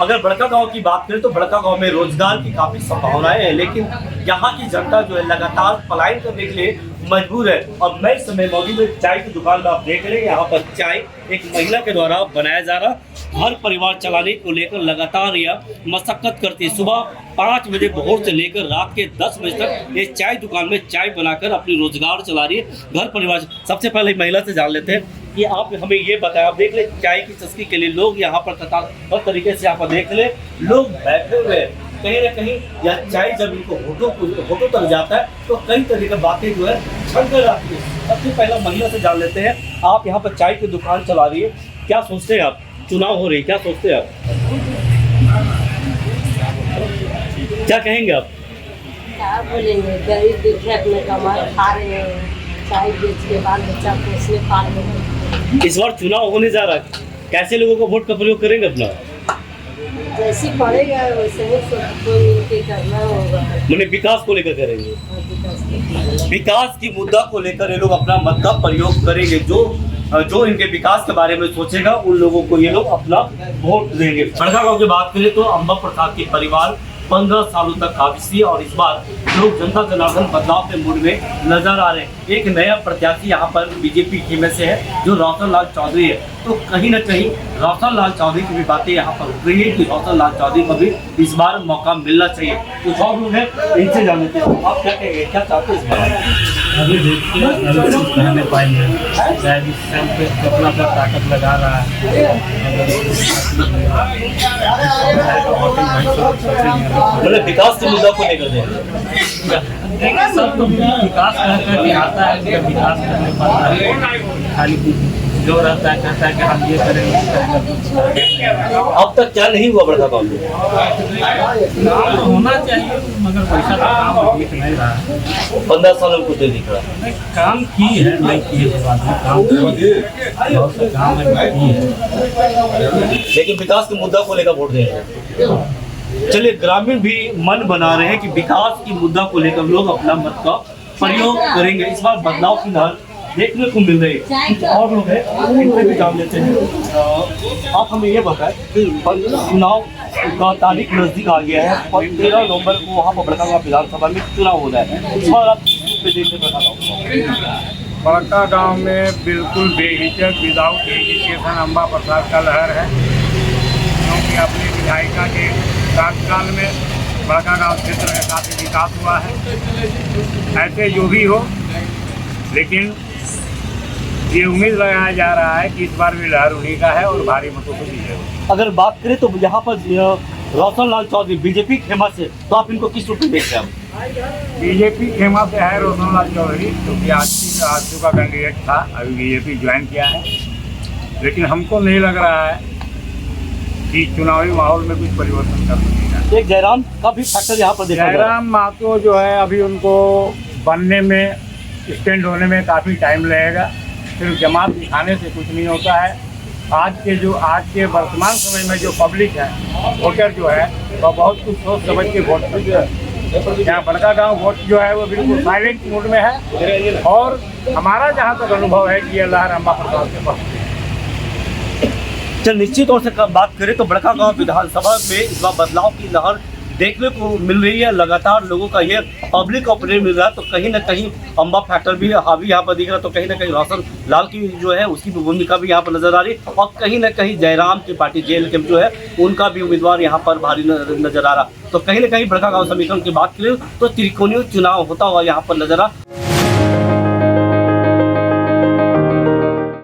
अगर बड़कागांव की बात करें तो बड़कागांव में रोजगार की काफी संभावनाएं हैं, लेकिन यहाँ की जनता जो है लगातार पलायन करने के लिए मजबूर है। और मैं इस समय मौजूद है चाय की दुकान में, आप देख रहे हैं यहाँ पर चाय एक महिला के द्वारा बनाया जा रहा, घर परिवार चलाने को लेकर लगातार यह मशक्कत करती है। सुबह 5 बजे भोर से लेकर रात के 10 बजे तक ये चाय दुकान में चाय बनाकर अपनी रोजगार चला रही है, घर परिवार। सबसे पहले महिला से जान लेते हैं कि आप हमें ये बताएं, आप देख ले चाय की चस्की के लिए लोग यहाँ पर कतार हर तरीके से यहाँ पर देख ले लोग बैठे हुए हैं। कहीं ना कहीं यह चाय जब इनको होठों तक जाता है तो कई तरह की बातें जो है छलकर आती है। सबसे पहला महिला से जान लेते हैं, आप यहाँ पर चाय की दुकान चला रही है, क्या सोचते हैं आप? चुनाव हो रही, क्या सोचते हैं आप? क्या कहेंगे आप? क्या बोलेंगे, गरीब दुखिया अपने कमा खा रहे हैं, चाय बेच के बाल बच्चा पोसने पाल रहे हैं। इस बार चुनाव होने जा रहा है, कैसे लोगों को वोट का प्रयोग करेंगे अपना? जैसी पड़ेगा वैसे ही सबको मिलके करना होगा। मैंने विकास को लेकर करेंगे, विकास की मुद्दा को लेकर ये लोग अपना मत का प्रयोग करेंगे। जो इनके विकास के बारे में सोचेगा उन लोगों को ये लोग अपना वोट देंगे। बड़कागांव की बात करें तो अंबा प्रसाद के परिवार 15 सालों तक काबिज थी और इस बार लोग जनता जनार्दन बदलाव के मूड में नजर आ रहे हैं। एक नया प्रत्याशी यहाँ पर बीजेपी की में से है जो रोशन लाल चौधरी है, तो कहीं ना कहीं रोशन लाल चौधरी की भी बातें यहाँ पर उठ रही है कि रोशन लाल चौधरी को भी इस बार मौका मिलना चाहिए। कुछ और लोग हैं, इनसे जान लेते हैं, आप क्या कहेंगे, क्या चाहते हैं इस बार? अभी देखिए अभी कुछ कहने पाएंगे, शायद इस टाइम पे अपना पर ताकत लगा रहा है। मतलब विकास के मुद्दा को लेकर देखिए सब तो विकास करके आता है, जब विकास करने पाता है खाली जो रहता है कहता है कि हम ये करेंगे। अब तक क्या नहीं हुआ बड़कागांव में? तो होना चाहिए मगर पैसा का काम दिख नहीं रहा है। 15 सालों को तो दिख रहा है। काम की है नहीं किए तो बाद में काम बहुत से काम है की है, लेकिन विकास के मुद्दा को लेकर वोट देंगे। चलिए, ग्रामीण भी मन बना रहे हैं कि विकास की मुद्दा को लेकर लोग अपना मत का प्रयोग करेंगे। इस बार बदलाव की लहर देखने को मिल रही है। कुछ और लोग हैं, इनसे भी जान लेते हैं। आप हमें ये बताएं कि चुनाव का तारीख नजदीक आ गया है और 13 नवंबर को वहाँ पर बड़कागांव विधानसभा में चुनाव हो रहा है। इस बार आप किस रूप में देखने बड़कागांव? बड़कागांव में बिल्कुल बेहिचक विदाउट हेजिटेशन अंबा प्रसाद का लहर है, क्योंकि अपनी विधायिका के कार्यकाल में बड़कागांव क्षेत्र में काफ़ी विकास हुआ है। ऐसे जो भी हो, लेकिन ये उम्मीद लगाया जा रहा है कि इस बार भी लहर उन्हीं का है और भारी मतों से जीतेगा। अगर बात करें तो यहाँ पर रोशन लाल चौधरी बीजेपी खेमा से, तो आप इनको किस रूप में देख रहे हैं? बीजेपी खेमा से है रोशन लाल चौधरी, क्योंकि आजसू का कैंडिडेट था, अभी बीजेपी ज्वाइन किया है। लेकिन हमको नहीं लग रहा है कि चुनावी माहौल में कुछ परिवर्तन कर सकेगा। एक जयराम का भी फैक्टर यहाँ पर देखा जा रहा है। जयराम महतो जो है अभी उनको बनने में, स्टैंड होने में काफ़ी टाइम लगेगा। सिर्फ जमात दिखाने से कुछ नहीं होता है। आज के वर्तमान समय में जो पब्लिक है, वोटर जो है, वह बहुत कुछ सोच समझ के वोट देते हैं। यहाँ बड़कागांव वोट जो है वो बिल्कुल साइलेंट मूड में है और हमारा जहाँ तक अनुभव है कि ये लहर अंबा प्रसाद से पहुँचती है। चल, निश्चित तौर से बात करें तो बड़कागांव विधानसभा में इस बार बदलाव की लहर देखने को मिल रही है। लगातार लोगों का ये पब्लिक ओपिनियन मिल रहा है, तो कहीं ना कहीं अंबा फैक्टर भी हावी यहाँ पर दिख रहा है। तो कहीं ना कहीं रोशन लाल की जो है उसकी भूमिका भी यहाँ पर नजर आ रही है और कहीं ना कहीं जयराम की पार्टी JLK जो है उनका भी उम्मीदवार यहाँ पर भारी नजर आ रहा। तो कहीं ना कहीं बड़कागांव समीकरण की बात करें तो त्रिकोणीय चुनाव होता हुआ यहाँ पर नजर आ।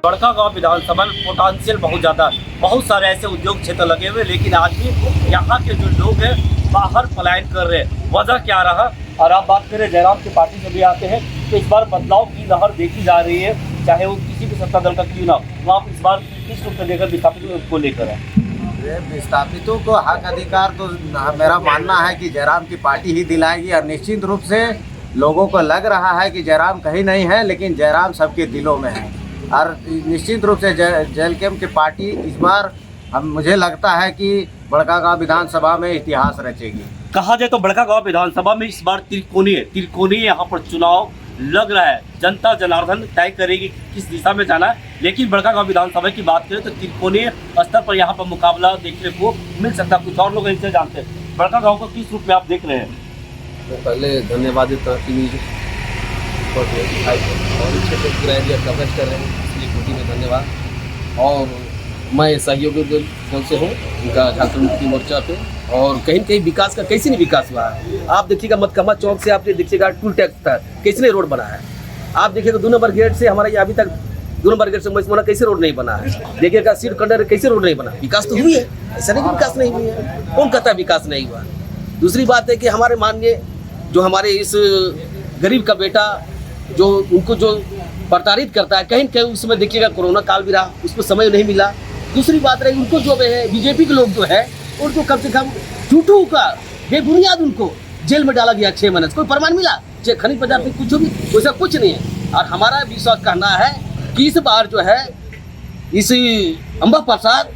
बड़कागांव विधानसभा में पोटेंशियल बहुत ज़्यादा, बहुत सारे ऐसे उद्योग क्षेत्र लगे हुए, लेकिन आज भी यहाँ के जो लोग हैं बाहर पलायन कर रहे हैं। वजह क्या रहा? और आप बात करें जयराम की पार्टी से भी आते हैं तो इस बार बदलाव की लहर देखी जा रही है, चाहे वो किसी भी सत्ता दल का क्यों ना हो। आप इस बार किस रूप में लेकर विस्थापित को लेकर है? विस्थापितों को हक अधिकार तो मेरा मानना है कि जयराम की पार्टी ही दिलाएगी और निश्चित रूप से लोगों को लग रहा है कि जयराम कहीं नहीं है, लेकिन जयराम सबके दिलों में है। और निश्चित रूप से JLK की पार्टी इस बार मुझे लगता है कि बड़कागांव विधानसभा में इतिहास रचेगी। कहा जाए तो बड़कागांव विधानसभा में इस बार त्रिकोणीय यहाँ पर चुनाव लग रहा है जनता जनार्दन तय करेगी किस दिशा में जाना है। लेकिन बड़कागांव विधानसभा की बात करें तो त्रिकोणीय स्तर पर यहाँ पर मुकाबला देखने को मिल सकता है। कुछ और लोग इनसे जानते हैं बड़कागांव को किस रूप में आप देख रहे हैं। मैं पहले धन्यवाद देता हूँ टीवी और क्षेत्र की रैलियाँ कवरेज कर रहे हैं, इसलिए कोटि में धन्यवाद। और मैं सहयोगी दल से हूँ उनका झारखंड मुक्ति मोर्चा पे। और कहीं कहीं विकास का कैसे नहीं विकास हुआ है। आप देखिएगा मतकमा चौक से आप देखिएगा टूल टैक्स था, कैसे नहीं रोड बना है। आप देखिएगा 2 नंबर गेट से हमारे यहाँ अभी तक 2 नंबर गेट से महिसमोना कैसे रोड नहीं बना है। देखिएगा सीट कंडर कैसे रोड नहीं बना। विकास तो हुई है, ऐसा नहीं कि विकास नहीं हुई है। कौन कहता है विकास नहीं हुआ। दूसरी बात है कि हमारे माननीय जो हमारे इस गरीब का बेटा जो उनको जो प्रताड़ित करता है, कहीं कहीं उसमें देखिएगा कोरोना काल भी रहा, उसको समय नहीं मिला। दूसरी बात रही उनको जो है बीजेपी के लोग जो है उनको कम से कम झूठों का बेबुनियाद उनको जेल में डाला गया 6 महीने। कोई प्रमाण मिला चाहे खनिज पदार्थ कुछ भी, वैसा कुछ नहीं है। और हमारा विश्वास कहना है कि इस बार जो है इस अंबा प्रसाद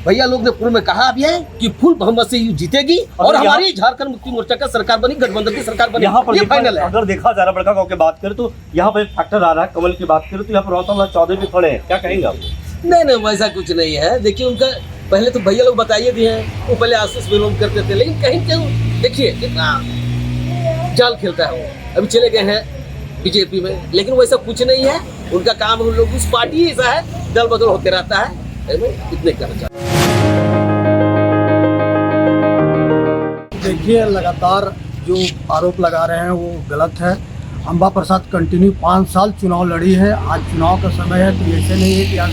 भैया लोग ने पूर्व में कहा भी है कि फुल बहुमत से जीतेगी और हमारी झारखंड मुक्ति मोर्चा का सरकार बनी, गठबंधन की सरकार बनी। यहाँ पर ये फाइनल है। अगर देखा जा रहा है बड़कागांव की बात करें तो यहाँ पर एक फैक्टर आ रहा है। कमल की बात करें तो यहाँ पर रौशन चौधरी भी खड़े हैं, क्या कहेंगे आप। नहीं वैसा कुछ नहीं है। देखिए उनका पहले तो भैया लोग बताइए दिए हैं, वो पहले आशीष विलोम करते थे, लेकिन कहीं कहीं देखिए कितना जाल खेलता है वो। अभी चले गए हैं बीजेपी में, लेकिन वैसा कुछ नहीं है। उनका काम उन लोग उस पार्टी ऐसा है, दल बदल होते रहता है। इतने करना चाहते। देखिए लगातार जो आरोप लगा रहे हैं वो गलत है। अंबा प्रसाद कंटिन्यू 5 साल चुनाव लड़ी है। आज चुनाव का समय है तो ऐसे नहीं है कि आज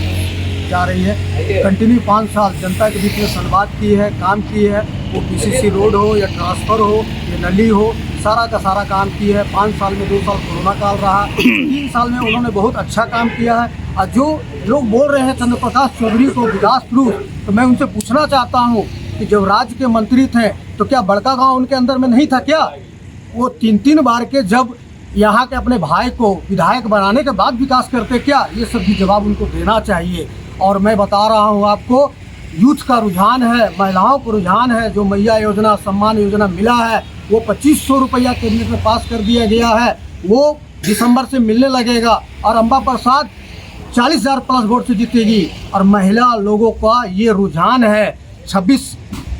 जा रही है। कंटिन्यू 5 साल जनता के बीच में संवाद की है, काम की है। वो पीसीसी रोड हो या ट्रांसफ़र हो या नली हो, सारा का सारा काम किया है। 5 साल में 2 साल कोरोना काल रहा, 3 साल में उन्होंने बहुत अच्छा काम किया है। और जो लोग बोल रहे हैं चंद्र प्रकाश चौधरी को विकास पुरुष, तो मैं उनसे पूछना चाहता हूँ कि जब राज्य के मंत्री थे तो क्या बड़कागांव उनके अंदर में नहीं था क्या? वो 3 बार के जब यहाँ के अपने भाई को विधायक बनाने के बाद विकास करते क्या? ये सब भी जवाब उनको देना चाहिए। और मैं बता रहा हूँ आपको, यूथ का रुझान है, महिलाओं को रुझान है। जो मैया योजना, सम्मान योजना मिला है वो 2500 रुपया कैबिनेट में पास कर दिया गया है, वो दिसंबर से मिलने लगेगा। और अंबा प्रसाद 40,000 प्लस वोट से जीतेगी। और महिला लोगों का ये रुझान है। 26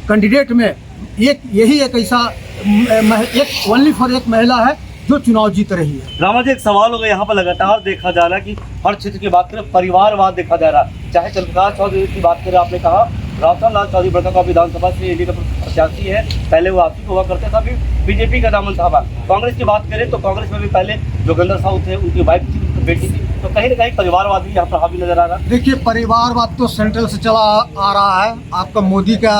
कैंडिडेट में यही एक ऐसा एक ओनली फॉर एक महिला है जो चुनाव जीत रही है। रामा जी, एक सवाल होगा यहाँ पर लगातार देखा जा रहा है कि हर क्षेत्र की बात करें परिवारवाद देखा जा रहा है। चाहे चंद्रप्रकाश चौधरी की बात करें, आपने कहा रौशन चौधरी बड़कागांव विधानसभा से एनडीए का प्रत्याशी है, पहले वो आपसी हुआ करते था, अभी बीजेपी का दामन थामा। कांग्रेस की बात करें तो कांग्रेस में भी पहले जोगिंदर साहू थे, उनकी वाइफ थी, उनकी बेटी थी, तो कहीं ना कहीं परिवारवाद भी यहाँ पर हावी नजर आ रहा है। देखिए परिवारवाद तो सेंट्रल से चला आ रहा है। आपका मोदी का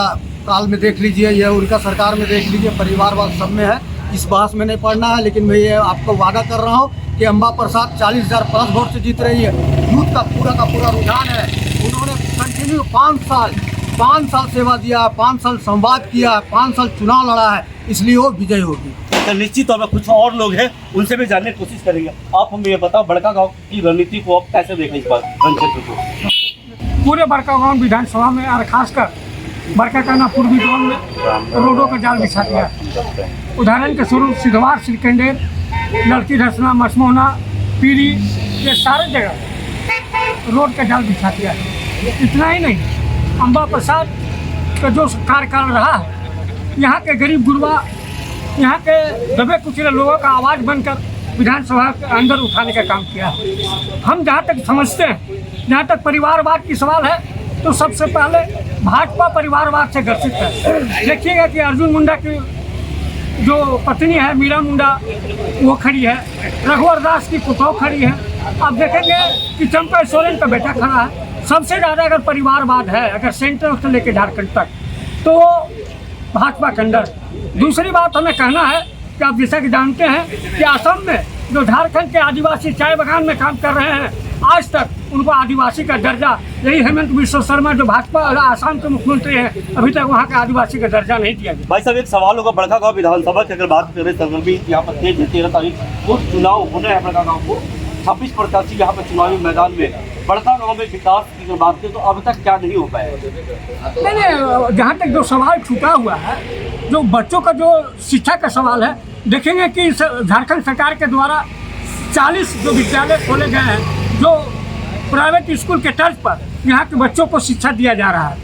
काल में देख लीजिए या उनका सरकार में देख लीजिए, परिवारवाद सब में है। इस बहस में नहीं पढ़ना है, लेकिन मैं ये आपको वादा कर रहा हूँ कि अंबा प्रसाद 40,000 प्लस वोट से जीत रही है। यूथ का पूरा रुझान है। उन्होंने कंटिन्यू 5 साल सेवा दिया, 5 साल संवाद किया, 5 साल चुनाव लड़ा है, इसलिए वो विजय होगी। तो निश्चित तौर पर कुछ और लोग हैं, उनसे भी जानने की कोशिश करेंगे। आप हमें ये बताओ बड़कागांव की रणनीति को आप कैसे देखें इस बार रण क्षेत्र को। पूरे बड़कागांव विधानसभा में और खासकर बड़काकाना पूर्वी जोन में रोडों का जाल बिछा दिया। उदाहरण के स्वरूप सिद्धवार, श्रीकंडेर, लड़की धसना, मसमोहना, पीरी, ये सारे जगह रोड का जाल बिछा दिया है। इतना ही नहीं, अंबा प्रसाद का जो कार्यकाल रहा है, यहाँ के गरीब गुरबा, यहाँ के दबे कुचले लोगों का आवाज़ बनकर विधानसभा के अंदर उठाने का काम किया है। हम जहाँ तक समझते हैं, जहाँ तक परिवारवाद की सवाल है, तो सबसे पहले भाजपा परिवारवाद से ग्रसित है। देखिएगा कि अर्जुन मुंडा की जो पत्नी है मीरा मुंडा, वो खड़ी है, रघुवर दास की पुतौह खड़ी है। अब देखेंगे कि चंपा सोरेन का बेटा खड़ा है। सबसे ज़्यादा अगर परिवारवाद है, अगर सेंट्रल से लेकर झारखंड तक, तो भाजपा के अंदर। दूसरी बात हमें कहना है कि आप जैसा कि जानते हैं कि असम में जो झारखंड के आदिवासी चाय बागान में काम कर रहे हैं, आज तक उनको आदिवासी का दर्जा, यही हेमंत बिश्व शर्मा जो भाजपा आसाम के मुख्यमंत्री हैं, अभी तक वहाँ के आदिवासी का दर्जा नहीं दिया गया। भाई साहब, एक सवाल होगा बड़कागांव विधानसभा की अगर बात करें, सरगर्मी यहाँ पर तेज है। 13 तारीख को चुनाव होने हैं बड़कागांव को। 26 प्रत्याशी यहाँ पर चुनावी मैदान में। बड़कागांव में विकास की अगर बात करें तो अब तक क्या नहीं हो पाया? नहीं, जहाँ तक जो सवाल छूटा हुआ है, जो बच्चों का जो शिक्षा का सवाल है, देखेंगे कि झारखंड सरकार के द्वारा 40 जो विद्यालय खोले गए हैं, जो प्राइवेट स्कूल के तर्ज पर यहाँ के बच्चों को शिक्षा दिया जा रहा है।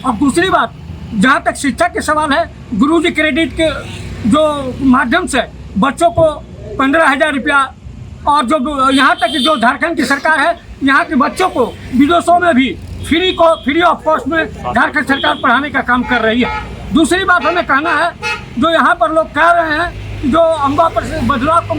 और दूसरी बात, जहाँ तक शिक्षा के सवाल है, गुरुजी क्रेडिट के जो माध्यम से बच्चों को 15,000 रुपया, और जो यहाँ तक जो झारखंड की सरकार है, यहाँ के बच्चों को विदेशों में भी फ्री ऑफ कॉस्ट में झारखंड सरकार पढ़ाने का काम कर रही है। दूसरी बात हमें कहना है, जो यहाँ पर लोग कह रहे हैं जो अम्बा पर बदलाव को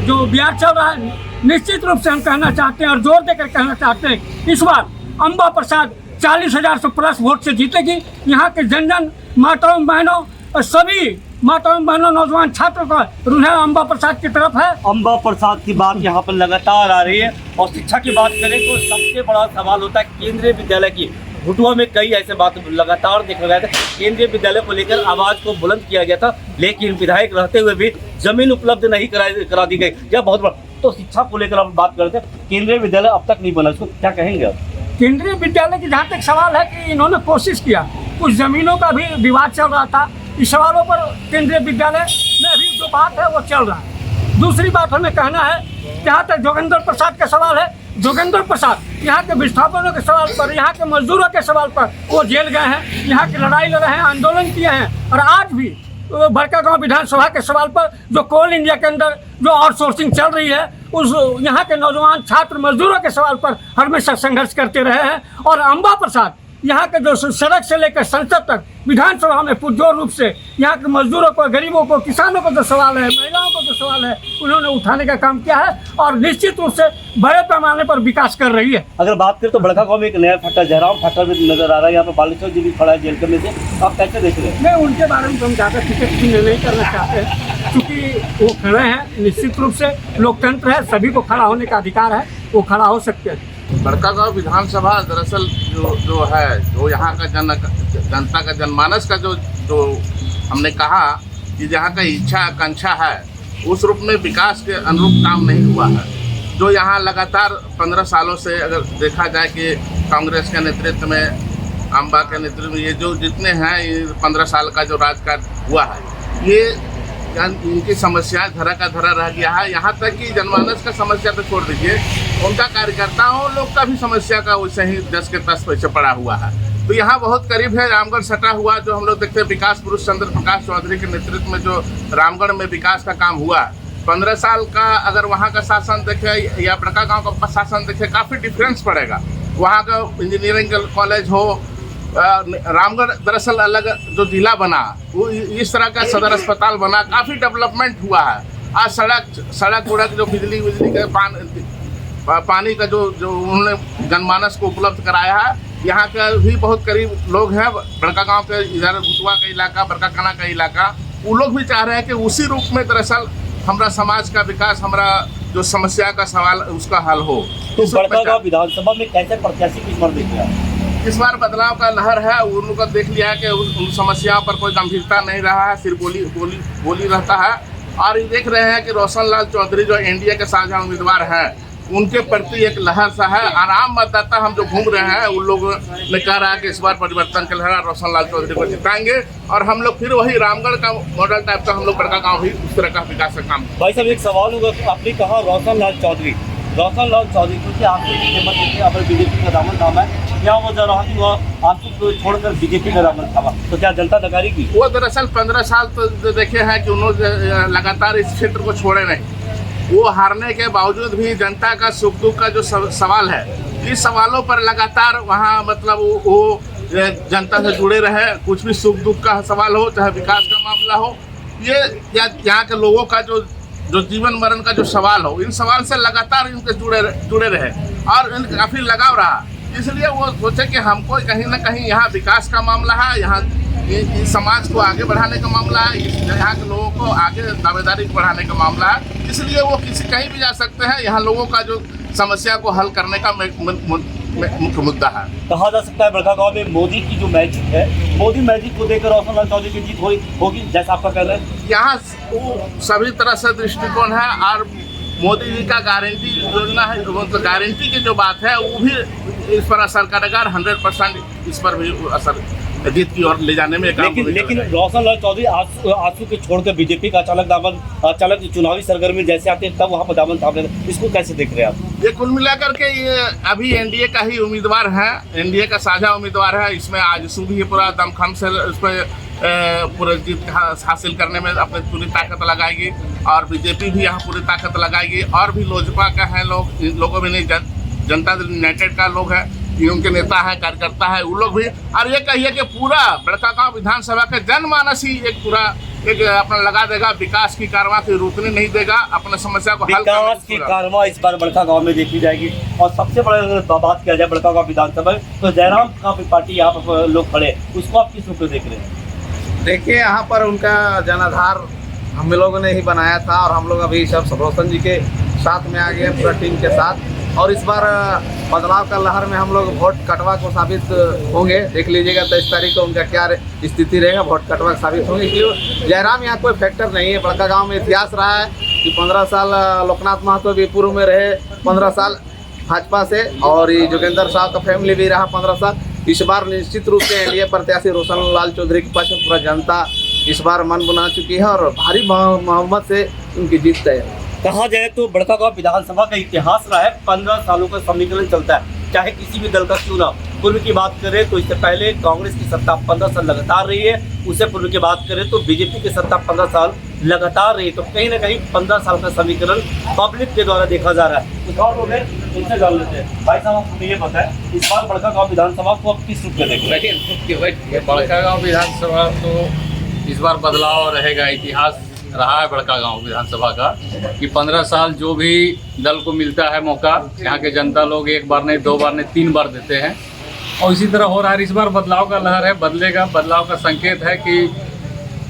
जो ब्याज चल रहा है, निश्चित रूप से हम कहना चाहते हैं और जोर देकर कहना चाहते हैं, इस बार अम्बा प्रसाद 40,000 से प्लस वोट से जीतेगी। यहाँ के जन जन माताओं बहनों और सभी माताओं बहनों नौजवान छात्रों का रुझान अम्बा प्रसाद की तरफ है। अम्बा प्रसाद की बात यहाँ पर लगातार आ रही है। और शिक्षा की बात करें तो सबसे बड़ा सवाल होता है केंद्रीय विद्यालय की। भुटुआ में कई ऐसे बात लगातार देखा गया था, केंद्रीय विद्यालय को लेकर आवाज को बुलंद किया गया था, लेकिन विधायक रहते हुए भी जमीन उपलब्ध नहीं करा दी गई। यह बहुत बड़ा, तो शिक्षा को लेकर हम बात करते हैं, केंद्रीय विद्यालय अब तक नहीं बना, इसको क्या कहेंगे आप? केंद्रीय विद्यालय की जहाँ तक सवाल है कि इन्होंने कोशिश किया, कुछ जमीनों का भी विवाद चल रहा था, इस सवालों पर केंद्रीय विद्यालय में अभी जो बात है वो चल रहा है। दूसरी बात हमें कहना है, जहाँ तक जोगेंद्र प्रसाद का सवाल है, जोगेंद्र प्रसाद यहाँ के विस्थापनों के सवाल पर, यहाँ के मजदूरों के सवाल पर वो जेल गए हैं, यहाँ की लड़ाई लड़े हैं, आंदोलन किए हैं, और आज भी बड़कागांव विधानसभा के सवाल पर जो कोल इंडिया के अंदर जो आउटसोर्सिंग चल रही है, उस यहाँ के नौजवान छात्र मजदूरों के सवाल पर हमेशा संघर्ष करते रहे हैं। और अम्बा प्रसाद यहाँ के जो सड़क से लेकर संसद तक विधानसभा में पुरजोर रूप से यहाँ के मजदूरों को, गरीबों को, किसानों को जो सवाल है, महिलाओं को जो सवाल है, उन्होंने उठाने का काम किया है और निश्चित रूप से बड़े पैमाने पर विकास कर रही है। अगर बात करें तो बड़कागांव में एक नया फट्टा, जयराम फट्टा भी नजर आ रहा है, यहाँ पे बालेश्वर जी भी खड़ा है जेल के में से, आप कैसे देख रहे हैं? नहीं, उनके बारे में तो हम ज़्यादा टिकट की नहीं करना चाहते हैं, क्योंकि वो खड़े हैं, निश्चित रूप से लोकतंत्र है, सभी को खड़ा होने का अधिकार है, वो खड़ा हो सकते हैं। बड़कागांव विधानसभा दरअसल जो है, जो यहाँ का जनता का जनमानस का जो हमने कहा कि जहाँ का इच्छा आकांक्षा है, उस रूप में विकास के अनुरूप काम नहीं हुआ है। जो यहाँ लगातार 15 सालों से अगर देखा जाए कि कांग्रेस के नेतृत्व में, अम्बा के नेतृत्व में, ये जो जितने हैं, ये 15 साल का जो राजकाज हुआ है, ये इनकी समस्या धरा का धरा रह गया है। यहाँ तक कि जनमानस का समस्या तो छोड़ दीजिए, उनका कार्यकर्ताओं लोग का भी समस्या का वैसे ही 10 के 10 पैसे पड़ा हुआ है। तो यहाँ बहुत करीब है रामगढ़ सटा हुआ, जो हम लोग देखते हैं विकास पुरुष चंद्र प्रकाश चौधरी के नेतृत्व में जो रामगढ़ में विकास का काम हुआ, 15 साल का अगर वहाँ का शासन देखे या बड़कागांव का शासन देखे, काफ़ी डिफरेंस पड़ेगा। वहाँ का इंजीनियरिंग कॉलेज हो, रामगढ़ दरअसल अलग जो जिला बना, वो इस तरह का सदर अस्पताल बना, काफ़ी डेवलपमेंट हुआ है। आज सड़क उड़क जो बिजली का पानी का जो उन्होंने जनमानस को उपलब्ध कराया है, यहाँ के भी बहुत करीब लोग हैं, बड़कागांव के इधर भुटुआ का इलाका, बड़काकाना का इलाका, वो लोग भी चाह रहे हैं कि उसी रूप में दरअसल हमारा समाज का विकास, हमारा जो समस्या का सवाल उसका हल हो। तो बड़कागांव विधानसभा में कैसे प्रत्याशी किस बार देख रहा है? इस बार बदलाव का लहर है, उन लोगों को देख लिया है कि उन समस्याओं पर कोई गंभीरता नहीं रहा है, सिर्फ बोली रहता है। और ये देख रहे हैं कि रोशन लाल चौधरी जो एनडीए के साझा उम्मीदवार हैं, उनके प्रति एक लहर सा है। आराम मतदाता हम जो घूम रहे हैं, उन लोगों ने कह रहा है कि इस बार परिवर्तन के लहर रोशन लाल चौधरी को जिताएंगे, और हम लोग फिर वही रामगढ़ का मॉडल टाइप का हम लोग बड़कागांव भी उस तरह का विकास का काम। भाई साहब, एक सवाल होगा, आपने कहा रोशन लाल चौधरी, क्योंकि आपके हिम्मत देखिए, अपने बीजेपी का दामन थामा है, या वो जो रहा कि वो आपको छोड़कर बीजेपी का दामन थामा, तो क्या जनता नकारी की? वो दरअसल 15 साल तो देखे हैं कि उन्होंने लगातार इस क्षेत्र को छोड़े नहीं। वो हारने के बावजूद भी जनता का सुख दुख का जो सवाल है, इस सवालों पर लगातार वहाँ मतलब वो जनता से जुड़े रहे। कुछ भी सुख दुख का सवाल हो, चाहे विकास का मामला हो, ये या यहाँ के लोगों का जो जीवन मरण का जो सवाल हो, इन सवाल से लगातार इनके जुड़े रहे और इनका काफ़ी लगाव रहा। इसलिए वो सोचे कि हमको कहीं ना कहीं यहाँ विकास का मामला है, यहाँ इस समाज को आगे बढ़ाने का मामला है, यहाँ के लोगों को आगे दावेदारी बढ़ाने का मामला है। इसलिए वो कहीं भी जा सकते हैं। यहाँ लोगों का जो समस्या को हल करने का मुख्य मुद्दा है। कहा जा सकता है बड़कागांव में मोदी की जो मैजिक है, मोदी मैजिक को देकर रोशन लाल चौधरी की जीत होगी, जैसा आपका कहना है। यहाँ वो सभी तरह से दृष्टिकोण है, और मोदी जी का गारंटी योजना है, तो गारंटी की जो बात है वो भी इस पर असर करेगा, 100% इस पर भी असर जीत की ओर ले जाने में काम लेकिन रोशन लाल चौधरी आंसू के छोड़कर बीजेपी का अचानक चुनावी सरगर्मी जैसे आते हैं तब वहाँ पर दामन थाम लेते, इसको कैसे देख रहे हैं आप? ये कुल मिलाकर के ये अभी एनडीए का ही उम्मीदवार है, एनडीए का साझा उम्मीदवार है। इसमें आजसू भी पूरा दमखम से उस पर पूरा जीत हासिल करने में अपनी पूरी ताकत लगाएगी और बीजेपी भी यहाँ पूरी ताकत लगाएगी और भी लोजपा का है लोग, इन लोगों में नहीं जनता दल यूनाइटेड का लोग है, ये उनके नेता है, कार्यकर्ता है, वो लोग भी। और ये कहिए कि पूरा बड़कागांव विधानसभा का जनमानस ही एक पूरा एक अपना लगा देगा, विकास की कार्रवाई रुकने नहीं देगा, अपने समस्या को हल विकास की कार्रवाई इस बार बड़कागांव में देखी जाएगी। और सबसे बड़ा अगर बात किया जाए बड़कागांव विधानसभा तो जयराम का पार्टी यहाँ पर लोग खड़े, उसको आप किस रूप में देख रहे हैं? देखिए यहाँ पर उनका जनाधार हम लोगों ने ही बनाया था और हम लोग अभी सब रोशन जी के साथ में आ गए पूरा टीम के साथ। और इस बार बदलाव का लहर में हम लोग वोट कटवा को साबित होंगे। देख लीजिएगा 23 तारीख को उनका क्या स्थिति रहेगा, वोट कटवा साबित होंगे। इसलिए जयराम यहाँ कोई फैक्टर नहीं है। बड़कागांव में इतिहास रहा है कि 15 साल लोकनाथ महतो भी पूर्व में रहे, 15 साल भाजपा से, और ये जोगेंद्र साहब का फैमिली भी रहा 15 साल। इस बार निश्चित रूप से एनडीए प्रत्याशी रोशन लाल चौधरी के पास पूरा जनता इस बार मन बना चुकी है और भारी बहुमत से उनकी जीत तय है। कहा जाए तो बड़कागांव विधानसभा का इतिहास रहा है, 15 सालों का समीकरण चलता है, चाहे किसी भी दल का क्यों ना। पूर्व की बात करें तो इससे पहले कांग्रेस की सत्ता 15 साल लगातार रही है, उससे पूर्व की बात करें तो बीजेपी की सत्ता 15 साल लगातार रही। तो कहीं ना कहीं 15 साल का समीकरण पब्लिक के द्वारा देखा जा रहा है। कुछ और लोग हैं, इनसे जान लेते हैं। भाई साहब आपको ये पता है इस बार बड़कागांव विधानसभा को आप किस रूप में देख रहे हैं? बड़कागांव विधानसभा तो इस बार बदलाव रहेगा। इतिहास रहा है बड़कागांव विधानसभा का कि 15 साल जो भी दल को मिलता है मौका, यहाँ के जनता लोग एक बार नहीं, 2 बार नहीं, 3 बार देते हैं और इसी तरह हो रहा है। इस बार बदलाव का लहर है, बदलेगा। बदलाव का संकेत है कि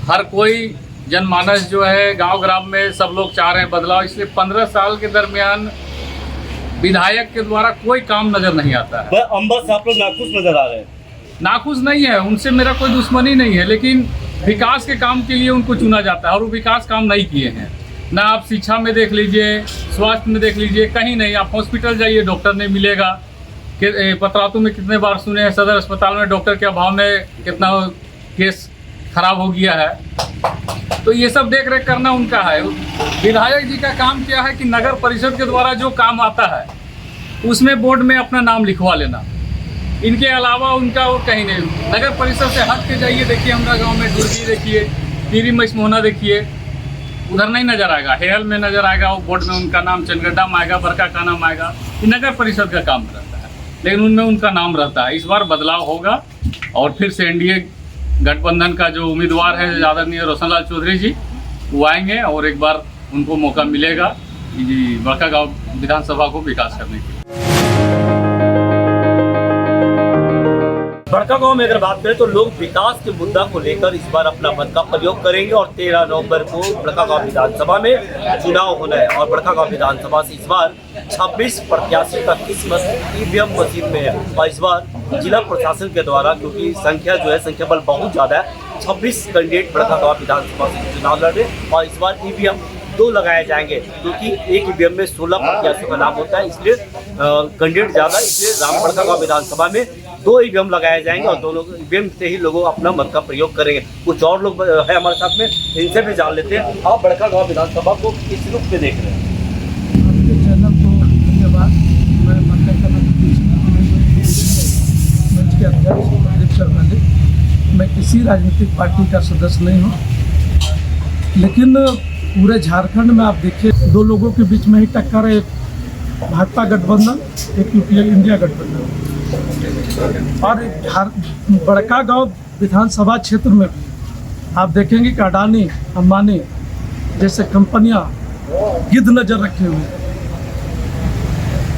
हर कोई जनमानस जो है गांव ग्राम में सब लोग चाह रहे हैं बदलाव। इसलिए 15 साल के दरमियान विधायक के द्वारा कोई काम नजर नहीं आता है। अंबा साहब लोग नाखुश नजर आ रहे हैं। नाखुश नहीं है, उनसे मेरा कोई दुश्मनी नहीं है, लेकिन विकास के काम के लिए उनको चुना जाता है और वो विकास काम नहीं किए हैं। ना आप शिक्षा में देख लीजिए, स्वास्थ्य में देख लीजिए, कहीं नहीं। आप हॉस्पिटल जाइए, डॉक्टर नहीं मिलेगा। पतरातू में कितने बार सुने हैं, सदर अस्पताल में डॉक्टर के अभाव में कितना केस खराब हो गया है। तो ये सब देख रेख करना उनका है। विधायक जी का काम क्या है कि नगर परिषद के द्वारा जो काम आता है उसमें बोर्ड में अपना नाम लिखवा लेना, इनके अलावा उनका और कहीं नहीं। नगर परिषद से हट के जाइए, देखिए हमारा गांव में डुर्गी देखिए, पीरी मछमोहना देखिए, उधर नहीं नजर आएगा। हेयल में नजर आएगा, वो बोर्ड में उनका नाम, चनगड्डा में आएगा, बरका का नाम आएगा। ये नगर परिषद का काम रहता है, लेकिन उनमें उनका नाम रहता है। इस बार बदलाव होगा और फिर से एनडीए गठबंधन का जो उम्मीदवार है आदरणीय रोशन लाल चौधरी जी, वो आएंगे और एक बार उनको मौका मिलेगा कि बड़कागांव विधानसभा को विकास करने के लिए। बड़कागांव में अगर बात करें तो लोग विकास के मुद्दा को लेकर इस बार अपना मत का प्रयोग करेंगे और 13 नवंबर को बड़कागांव विधानसभा में चुनाव होना है। और बड़कागांव विधानसभा से इस बार 26 प्रत्याशियों का किस्मत ईवीएम मशीन में है। और इस बार जिला प्रशासन के द्वारा, क्योंकि संख्या बल बहुत ज़्यादा है, 26 कैंडिडेट बड़कागांव विधानसभा से चुनाव लड़ रहे हैं। और इस बार ईवीएम 2 लगाए जाएंगे, क्योंकि एक ईवीएम में 16 प्रत्याशियों का नाम होता है, इसलिए कैंडिडेट ज़्यादा, इसलिए बड़कागांव विधानसभा में 2 ईवीएम लगाए जाएंगे और दोनों ईवीएम से ही लोग अपना मत का प्रयोग करेंगे। कुछ और लोग है हमारे साथ में, इनसे भी जान लेते हैं। आप बड़कागांव विधानसभा को किस रूप में देख रहे हैं? आपके चैनल को धन्यवाद। मैं मंच के अध्यक्ष प्रदीप शर्मा जी। मैं किसी राजनीतिक पार्टी का सदस्य नहीं हूँ, लेकिन पूरे झारखंड में आप देखिए 2 लोगों के बीच में ही टक्कर है, एक भाजपा गठबंधन, एक यूपीए इंडिया गठबंधन। और बड़कागांव विधानसभा क्षेत्र में भी आप देखेंगे कि अडानी, अंबानी जैसे कंपनियां गिद्ध नजर रखे हुए हैं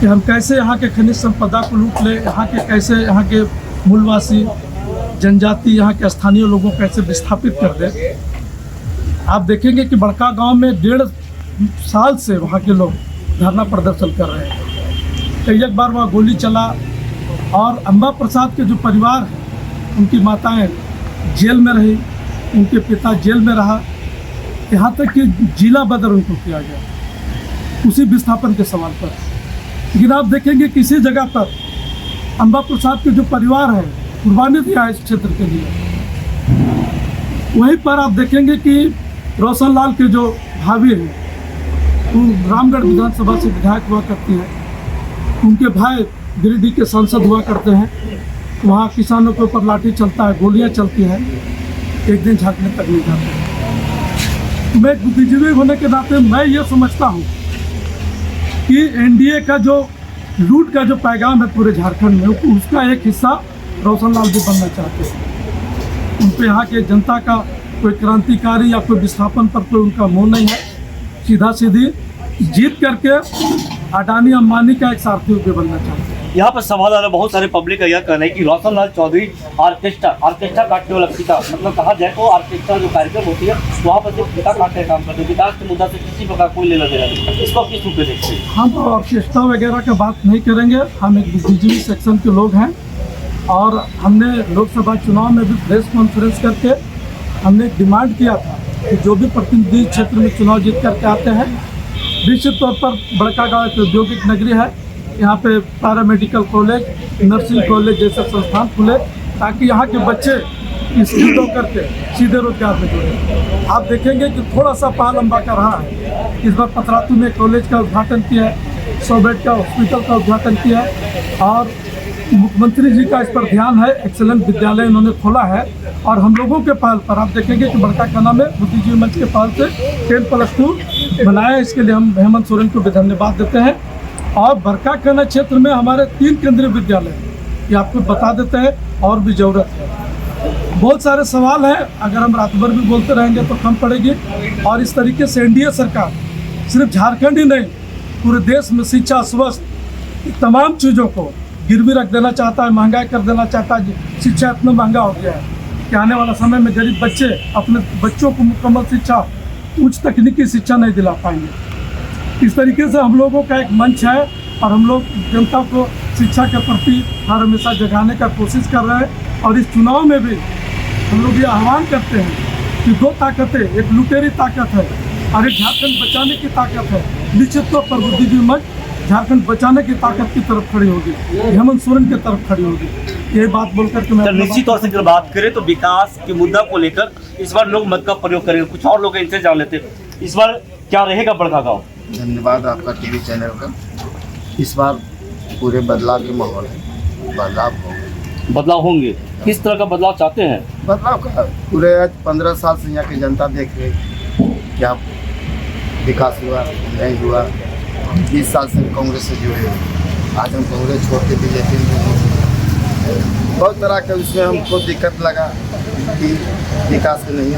कि हम कैसे यहाँ के खनिज संपदा को लूट ले, कैसे यहाँ के मूलवासी जनजाति, यहाँ के स्थानीय लोगों को कैसे विस्थापित कर दे। आप देखेंगे कि बड़कागांव में 1.5 साल से वहाँ के लोग धरना प्रदर्शन कर रहे हैं। कई एक बार वहाँ गोली चला और अंबा प्रसाद के जो परिवार है, उनकी माताएं जेल में रही, उनके पिता जेल में रहा, यहाँ तक कि जिला बदर उनको किया गया उसी विस्थापन के सवाल पर। लेकिन आप देखेंगे किसी जगह पर अंबा प्रसाद के जो परिवार है कुर्बानी दिया इस क्षेत्र के लिए। वहीं पर आप देखेंगे कि रोशन लाल के जो भाभी हैं वो रामगढ़ विधानसभा से विधायक हुआ करती हैं, उनके भाई गिरिडीह के सांसद हुआ करते हैं। वहाँ किसानों के ऊपर लाठी चलता है, गोलियाँ चलती हैं, एक दिन झाँकने तक नहीं जाते। मैं बुद्धिजीवी होने के नाते मैं ये समझता हूँ कि एनडीए का जो लूट का जो पैगाम है पूरे झारखंड में, उसका एक हिस्सा रोशन लाल जी बनना चाहते हैं। उन पर यहाँ के जनता का कोई क्रांतिकारी या कोई विस्थापन पर कोई उनका मोह नहीं है। सीधा सीधी जीत करके अडानी अंबानी का एक सारथी भी बनना चाहते हैं। यहाँ पर सवाल आ रहा है, बहुत सारे पब्लिक का यह कहना है कि रोशन लाल चौधरी ऑर्केस्ट्रा काटने वाला पिता, मतलब कहा जाए तो ऑर्केस्ट्रा जो कार्यक्रम होती है वहाँ पर जो पिता काटने का काम करते हैं, विकास के मुद्दा से किसी प्रकार कोई लेना देना नहीं। इसको आप किस रूप में देखते हैं? हम ऑर्केस्ट्रा वगैरह का बात नहीं करेंगे। हम एक बुद्धिजीवी सेक्शन के लोग हैं और हमने लोकसभा चुनाव में भी प्रेस कॉन्फ्रेंस करके हमने डिमांड किया था कि जो भी प्रतिनिधि क्षेत्र में चुनाव जीत करके आते हैं, निश्चित तौर पर बड़कागांव एक औद्योगिक नगरी है, यहाँ पे पैरामेडिकल कॉलेज, नर्सिंग कॉलेज जैसे संस्थान खुले ताकि यहाँ के बच्चे स्किल हो करके सीधे रोजगार में जुड़े। आप देखेंगे कि थोड़ा सा पहल लंबा का रहा है। इस बार पतरातू में कॉलेज का उद्घाटन किया है, 100 बेड का हॉस्पिटल का उद्घाटन किया है और मुख्यमंत्री जी का इस पर ध्यान है। एक्सेलेंट विद्यालय इन्होंने खोला है और हम लोगों के पहल पर आप देखेंगे कि बड़काकाना में बुद्धिजीवी मंच के पहल से 10+2 बनाया। इसके लिए हम हेमंत सोरेन को भी धन्यवाद देते हैं। और बड़काकाना क्षेत्र में हमारे 3 केंद्रीय विद्यालय हैं, ये आपको बता देते हैं, और भी ज़रूरत है। बहुत सारे सवाल हैं, अगर हम रात भर भी बोलते रहेंगे तो कम पड़ेगी। और इस तरीके से एनडीए सरकार सिर्फ झारखंड ही नहीं पूरे देश में शिक्षा, स्वास्थ्य, तमाम चीज़ों को गिरवी रख देना चाहता है, महंगाई कर देना चाहता है। शिक्षा इतना महंगा हो गया है कि आने वाला समय में गरीब बच्चे अपने बच्चों को मुकम्मल शिक्षा, उच्च तकनीकी शिक्षा नहीं दिला पाएंगे। इस तरीके से हम लोगों का एक मंच है और हम लोग जनता को शिक्षा के प्रति हर हमेशा जगाने का कोशिश कर रहे हैं। और इस चुनाव में भी हम लोग ये आह्वान करते हैं कि 2 ताकतें, एक लुटेरी ताकत है और एक झारखंड बचाने की ताकत है। निश्चित तौर पर बुद्धिजीवी मंच झारखंड बचाने की ताकत की तरफ खड़ी होगी, हेमंत सोरेन की तरफ खड़ी होगी। ये बात बोलकर के मैं निश्चित तौर से अगर बात करें तो विकास के मुद्दा को लेकर इस बार लोग मत का प्रयोग करेंगे। कुछ और लोग इनसे जान लेते हैं, इस बार क्या रहेगा बड़कागांव? धन्यवाद आपका टीवी चैनल का। इस बार पूरे बदलाव के माहौल है, बदलाव होंगे। किस तरह का बदलाव चाहते हैं? बदलाव का पूरे 15 साल से यहाँ की जनता देख रही क्या विकास हुआ नहीं हुआ। 20 साल से कांग्रेस से जुड़े, आज हम कांग्रेस छोड़ के बीजेपी में बहुत तरह के उसमें हमको दिक्कत लगा कि विकास नहीं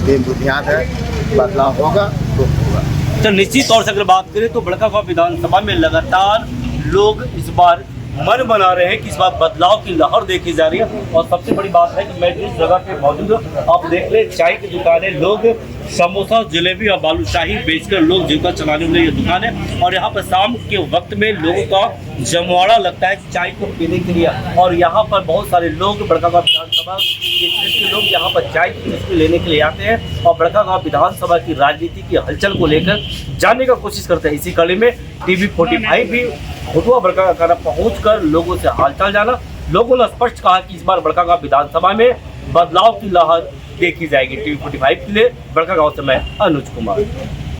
बेबुनियाद है। बदलाव होगा तो होगा। तो निश्चित तौर से अगर बात करें तो बड़कागांव विधानसभा में लगातार लोग इस बार मन बना रहे हैं कि इस बार बदलाव की लहर देखी जा रही है। और सबसे बड़ी बात है कि मैं जिस जगह पे मौजूद हूँ, आप देख ले चाय की दुकानें, लोग समोसा, जलेबी और बालूशाही बेचकर लोग जीविका चलाने वाली ये दुकान है। और यहाँ पर शाम के वक्त में लोगों का जमवाड़ा लगता है चाय को पीने के लिए। और यहाँ पर बहुत सारे लोग बड़कागांव विधानसभा के लोग यहाँ पर चाय की चुस्की लेने के लिए आते हैं और बड़कागांव विधानसभा की राजनीति की हलचल को लेकर जानने का कोशिश करते हैं। इसी कड़ी में TV45 भी भुटुआ बड़कागांव पहुंचकर लोगों से हालचाल जाना। लोगों ने स्पष्ट कहा कि इस बार बड़कागांव विधानसभा में बदलाव की लहर देखी जाएगी। TV45 के लिए बड़कागांव से मैं अनुज कुमार।